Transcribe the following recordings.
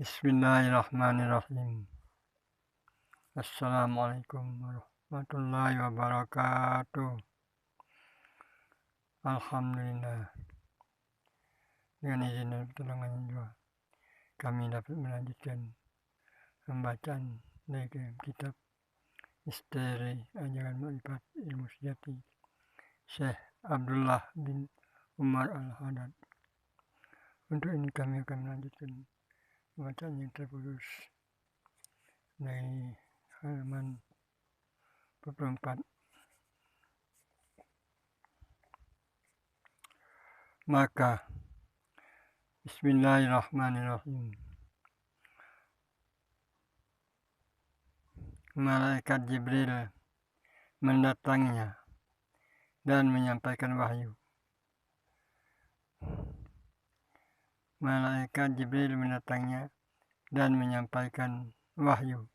Bismillahirrahmanirrahim. Assalamualaikum warahmatullahi wabarakatuh. Alhamdulillah, dengan izin dan pertolongan Allah, kami dapat melanjutkan pembacaan dari kitab Misteri Ajaran Ma'rifat Ilmu Sejati Syekh Abdullah bin Umar Al-Haddad. Untuk ini kami akan melanjutkan pembacaan yang terputus dari halaman 44. Maka Bismillahirrahmanirrahim. Malaikat Jibril mendatanginya dan menyampaikan wahyu. Malaikat Jibril mendatanginya dan menyampaikan wahyu.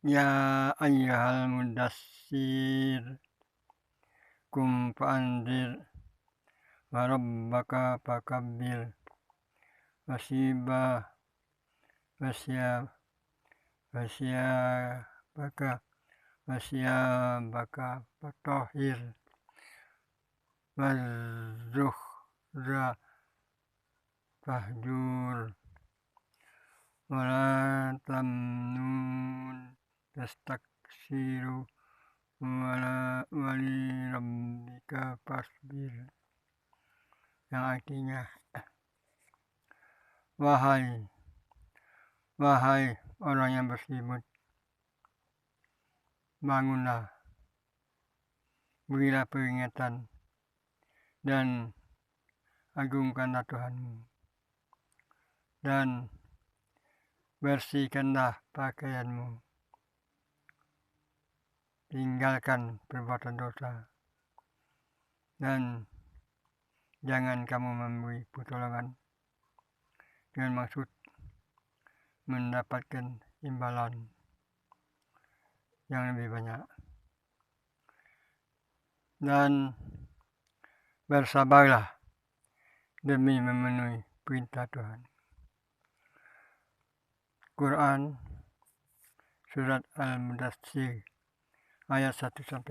Ya ayyuhal mudassir kum fa'anzir wa rabbaka fakabbir wasyabaka fatahhir wazuhra fahjur wala tamnun tastaksiru wali rabbika fasbir, yang artinya wahai orang yang berselimut, bangunlah, berilah peringatan dan agungkanlah Tuhanmu, dan bersihkanlah pakaianmu, tinggalkan perbuatan dosa, dan jangan kamu memberi pertolongan dengan maksud mendapatkan imbalan yang lebih banyak, dan bersabarlah demi memenuhi perintah Tuhan. Quran Surat Al-Mudassir ayat 1-7.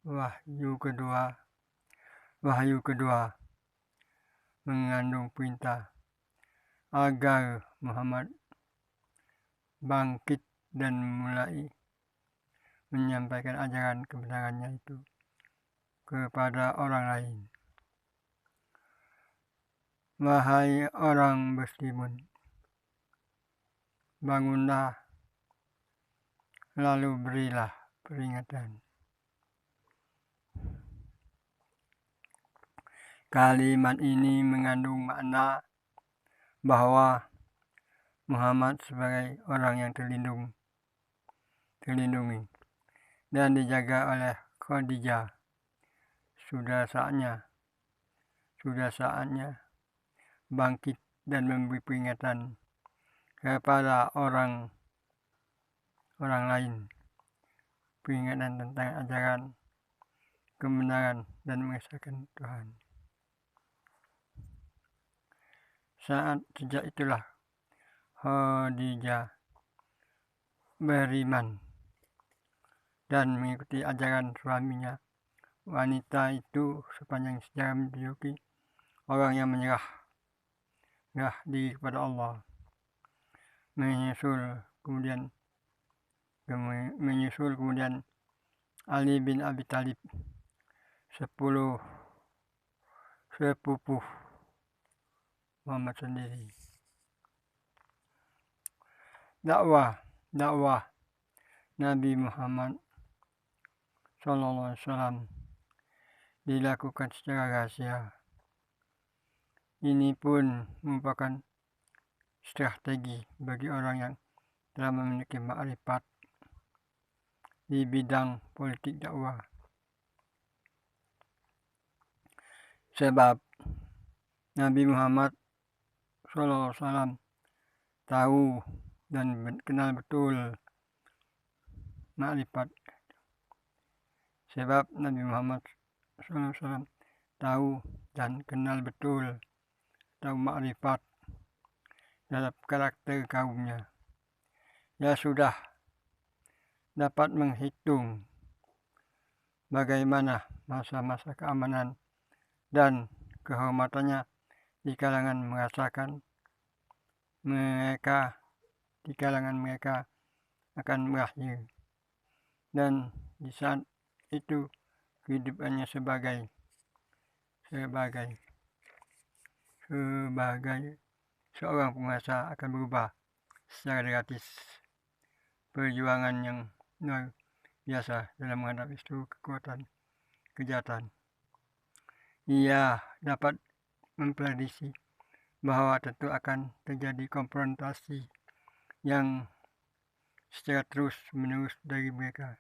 Wahyu kedua mengandung perintah agar Muhammad bangkit dan mulai menyampaikan ajaran kebenarannya itu kepada orang lain. Wahai orang berselimun, bangunlah lalu berilah peringatan. Kalimat ini mengandung makna bahwa Muhammad sebagai orang yang terlindungi dan dijaga oleh Khadijah. Sudah saatnya bangkit dan memberi peringatan kepada orang lain, peringatan tentang ajaran kebenaran dan mengesahkan Tuhan. Sejak itulah Khadijah beriman dan mengikuti ajaran suaminya. Wanita itu sepanjang sejarah menunjuki orang yang menyerah diri kepada Allah. Menyusul kemudian Ali bin Abi Thalib, 10 sepupu Muhammad sendiri. Dakwah Nabi Muhammad SAW dilakukan secara rahasia. Ini pun merupakan strategi bagi orang yang telah memiliki makrifat di bidang politik dakwah. Sebab Nabi Muhammad SAW tahu dan kenal betul makrifat. Sebab Nabi Muhammad SAW tahu dan kenal betul, tahu makrifat dalam karakter kaumnya. Dia sudah dapat menghitung bagaimana masa-masa keamanan dan kehormatannya di kalangan mereka akan berakhir, dan di saat itu kehidupannya sebagai seorang penguasa akan berubah secara drastis. Perjuangan yang luar biasa dalam menghadapi seluruh kekuatan kejahatan. Ia dapat memprediksi bahwa tentu akan terjadi konfrontasi yang secara terus menerus dari mereka.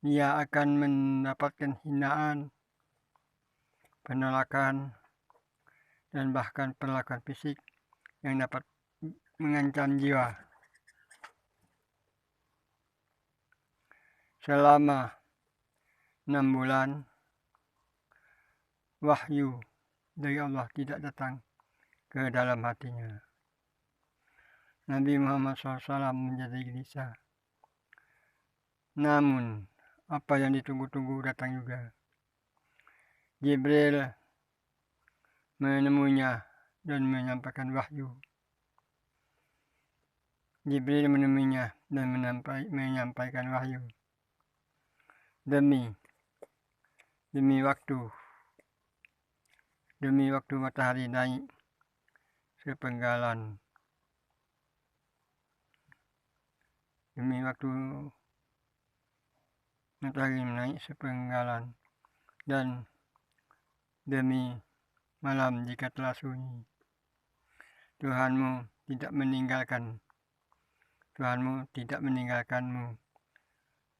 Ia akan mendapatkan hinaan, penolakan, dan bahkan perlakuan fisik yang dapat mengancam jiwa. Selama 6 bulan, wahyu dari Allah tidak datang ke dalam hatinya. Nabi Muhammad SAW menjadi gelisah. Namun, apa yang ditunggu-tunggu datang juga. Jibril menemuinya dan menyampaikan wahyu. Jibril menemuinya dan menyampaikan wahyu. Demi waktu matahari naik sepenggalan. Demi waktu matahari naik sepenggalan, dan demi malam jika telah sunyi. Tuhanmu tidak meninggalkanmu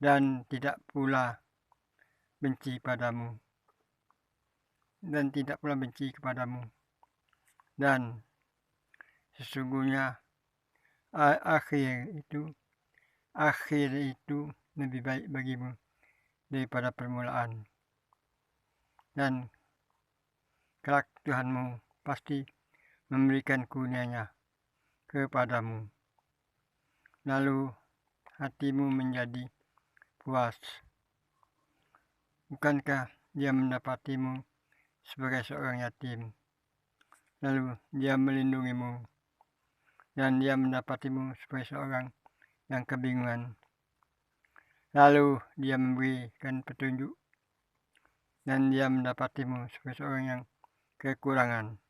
dan tidak pula benci kepadamu. Dan sesungguhnya akhir itu lebih baik bagimu daripada permulaan. Dan kelak Tuhanmu pasti memberikan kurnia-Nya kepadamu. Lalu hatimu menjadi puas. Bukankah Dia mendapatimu sebagai seorang yatim? Lalu Dia melindungimu, dan Dia mendapatimu sebagai seorang yang kebingungan. Lalu Dia memberikan petunjuk, dan Dia mendapatimu sebagai seorang yang kekurangan.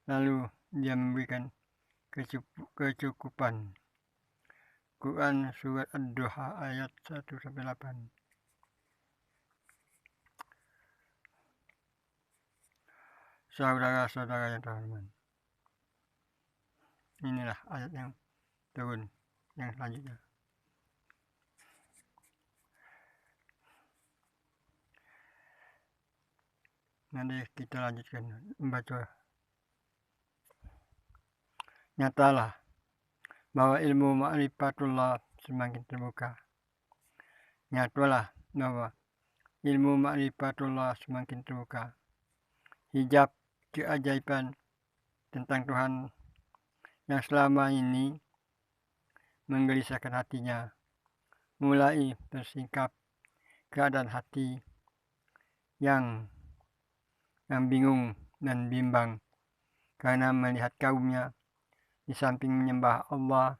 Lalu Dia memberikan kecukupan. Quran Surat Ad-Duha ayat 1-8. Saudara-saudara yang terhormat, inilah ayat yang turun yang selanjutnya. Nanti kita lanjutkan membaca. Nyatalah bahwa ilmu ma'rifatullah semakin terbuka. Nyatalah bahwa ilmu ma'rifatullah semakin terbuka. Hijab keajaiban tentang Tuhan yang selama ini menggelisahkan hatinya mulai tersingkap. Keadaan hati yang bingung dan bimbang karena melihat kaumnya di samping menyembah Allah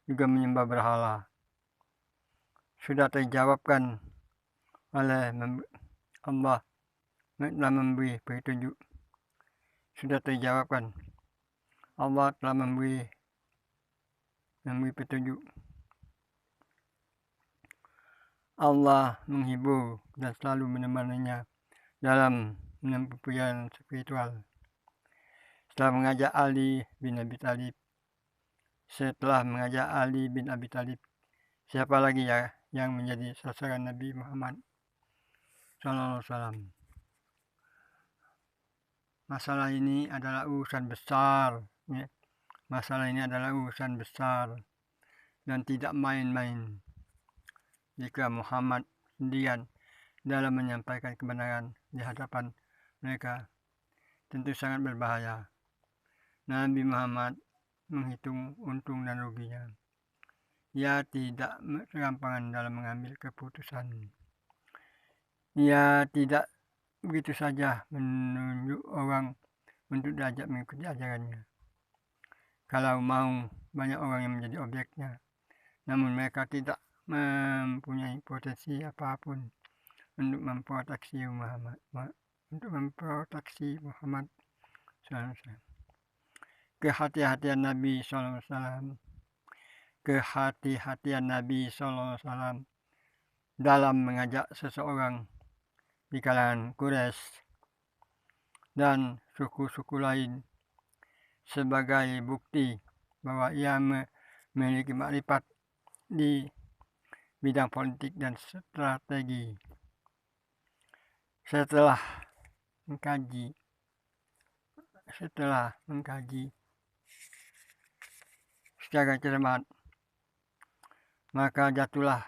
juga menyembah berhala. Sudah terjawabkan oleh Allah telah memberi petunjuk. Allah telah memberi petunjuk. Allah menghibur dan selalu menemaninya dalam menempuh perjalanan spiritual. Setelah mengajak Ali bin Abi Thalib, siapa lagi ya yang menjadi sasaran Nabi Muhammad SAW? Masalah ini adalah urusan besar. dan tidak main-main. Jika Muhammad sendirian dalam menyampaikan kebenaran di hadapan mereka, tentu sangat berbahaya. Nabi Muhammad menghitung untung dan ruginya. Ia tidak serampangan dalam mengambil keputusan. Ia tidak begitu saja menunjuk orang untuk diajak mengikuti ajarannya. Kalau mau, banyak orang yang menjadi objeknya, namun mereka tidak mempunyai potensi apapun untuk memproteksi Muhammad SAW. Kehati-hatian Nabi SAW dalam mengajak seseorang di kalangan Quraisy dan suku-suku lain sebagai bukti bahwa ia memiliki makrifat di bidang politik dan strategi. Setelah mengkaji secara cermat, maka jatuhlah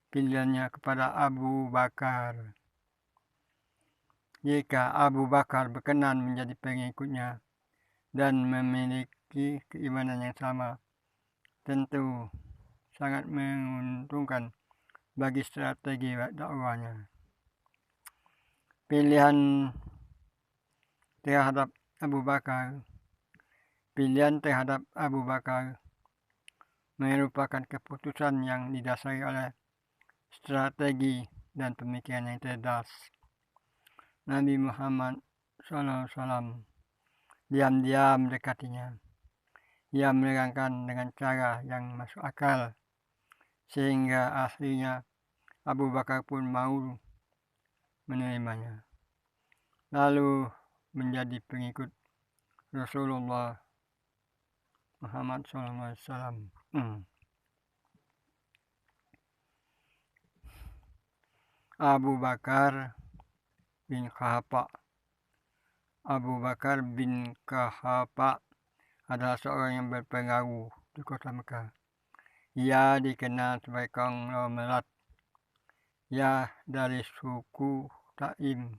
pilihannya kepada Abu Bakar. Jika Abu Bakar berkenan menjadi pengikutnya dan memiliki keimanan yang sama, tentu sangat menguntungkan bagi strategi dakwahnya. Pilihan terhadap Abu Bakar merupakan keputusan yang didasari oleh strategi dan pemikiran yang cerdas. Nabi Muhammad SAW diam-diam dekatinya. Ia menerangkan dengan cara yang masuk akal, sehingga akhirnya Abu Bakar pun mau menerimanya, lalu menjadi pengikut Rasulullah Muhammad SAW. Abu Bakar bin Quhafa adalah seorang yang berpengaruh di kota Mekah. Ia dikenal sebagai konglomerat. Ia dari suku Taim,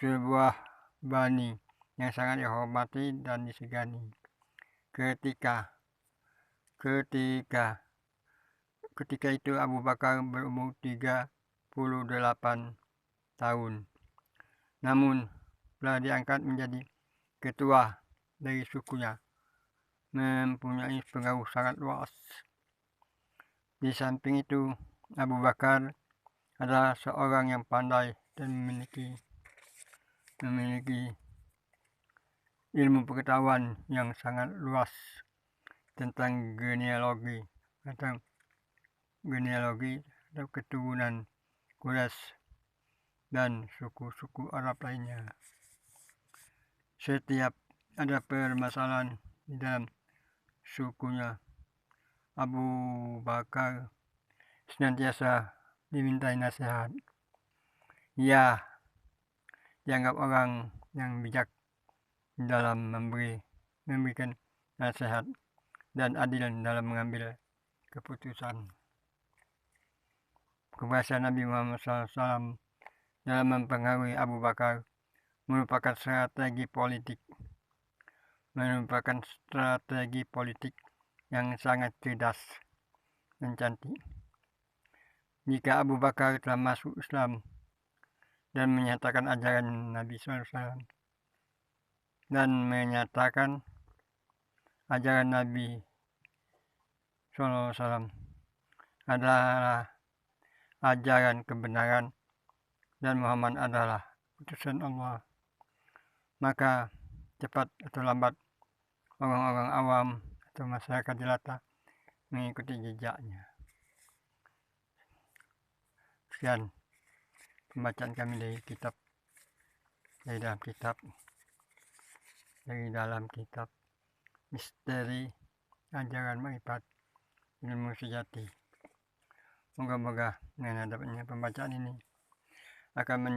sebuah bani yang sangat dihormati dan disegani. Ketika itu Abu Bakar berumur 38 tahun. Namun telah diangkat menjadi ketua dari sukunya, mempunyai pengaruh sangat luas. Di samping itu, Abu Bakar adalah seorang yang pandai dan memiliki ilmu pengetahuan yang sangat luas tentang genealogi atau keturunan Quraisy dan suku-suku Arab lainnya. Setiap ada permasalahan di dalam sukunya, Abu Bakar senantiasa dimintai nasihat. Ia dianggap orang yang bijak dalam memberikan nasihat dan adil dalam mengambil keputusan. Keberhasilan Nabi Muhammad SAW dalam mempengaruhi Abu Bakar merupakan strategi politik yang sangat cerdas dan cantik. Jika Abu Bakar telah masuk Islam dan menyatakan ajaran Nabi SAW dan menyatakan ajaran Nabi SAW adalah ajaran kebenaran dan Muhammad adalah utusan Allah, maka cepat atau lambat orang-orang awam atau masyarakat jelata mengikuti jejaknya. Sekian pembacaan kami dari dalam kitab Misteri Ajaran Makrifat Ilmu Sejati. Moga-moga dengan adanya pembacaan ini akan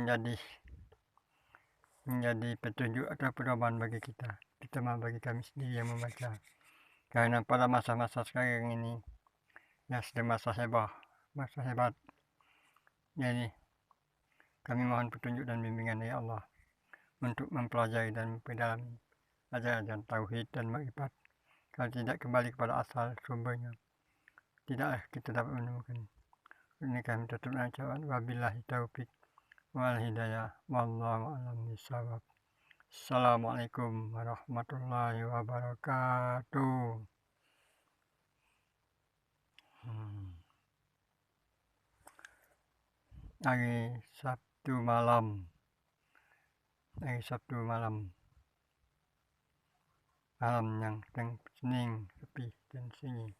menjadi petunjuk atau pedoman bagi kita, terutama bagi kami sendiri yang membaca. karena pada masa-masa sekarang ini ya sedang masa hebat. Jadi kami mohon petunjuk dan bimbingan dari Allah untuk mempelajari dan memperdalami ajaran tauhid dan makrifat. Kalau tidak kembali kepada asal sumbernya, tidaklah kita dapat menemukan. Ini kami tutup dengan ucapan wabillahi taufik wal hidayah wallahu a'lam bishawab. Assalamualaikum warahmatullahi wabarakatuh. Hari Sabtu malam malam yang sedang sening sepi dan sunyi.